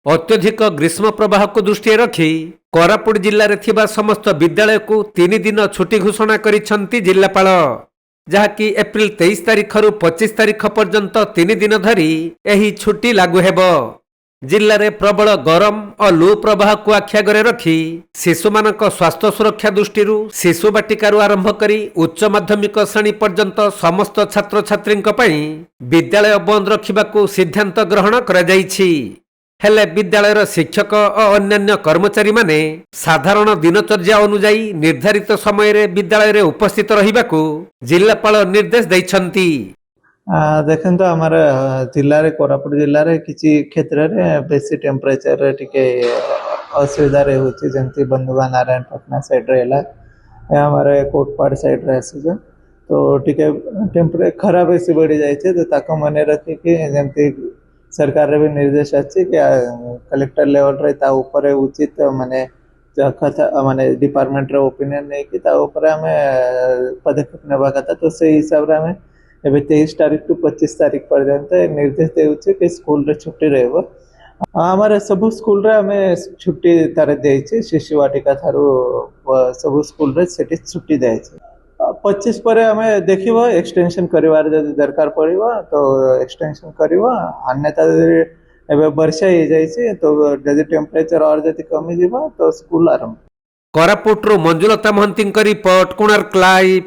अत्यधिक ग्रीष्म प्रवाह को दृष्टि रखी कोरापुट जिले में समस्त विद्यालय को 3 दिन छुट्टी घोषणा करिसेंती जिल्लापाल, जहाँकि एप्रिल 23 तारिख रु 25 तारिख पर्यंत 3 दिन धरी यही छुट्टी लागू हेबो। जिले में प्रबल गरम और लू प्रवाह को आख्यागरे रखी शिशु मानक स्वास्थ्य सुरक्षा दृष्टि शिशु बाटिका आरंभ करी उच्च माध्यमिक श्रेणी पर्यंत समस्त छात्र छात्री विद्यालय बंद रखा सिद्धांत ग्रहण करा जायछि। हेले विद्यालयर शिक्षक और अन्यान्य कर्मचारी माने साधारण दिनचर्या अनुजाई निर्धारित समय रे विद्यालय रे उपस्थित रहिबाकू जिल्लापाल निर्देश दैछंती। देखो तो आम जिले में कोरापुट जिले में किसी क्षेत्र में बेसी टेम्परेचर टिके असुविधा रोचे जमी बंधुआ नारायणपटना साइड आम कोटपाड़ साइड आसी तो टिके टेम्परेचर खरा बेसी बढ़ी जाए तो मन रखिकी जमी सरकार भी निर्देश अच्छी कि कलेक्टर लेवल रे ता ऊपर उचित माने माने डिपार्टमेंट रो ओपिनियन नहीं कि ता ऊपर हमें पदक्षेप नेबा कथा तो से हिसाब रे हमें एबे 23 तारीख टू 25 तारीख पर्यंत निर्देश देउचे कि स्कूल रे छुट्टी रहबो। हमारे सब स्कूल रे हमें छुट्टी तारे देइचे शिशु वाटिका थारू सब स्कूल रे सेठी छुट्टी देइचे। 25 पर हमें देखिबो एक्सटेंशन करिवार जदि दरकार पड़िबो तो एक्सटेंशन करिबो, अन्यथा एबे वर्षा हो जाइए तो जदि टेम्परेचर और जदि कमी जीवो तो स्कूल आरंभ। कोरापुट रो मंजुलता महंती रिपोर्ट, कोणार्क लाइव।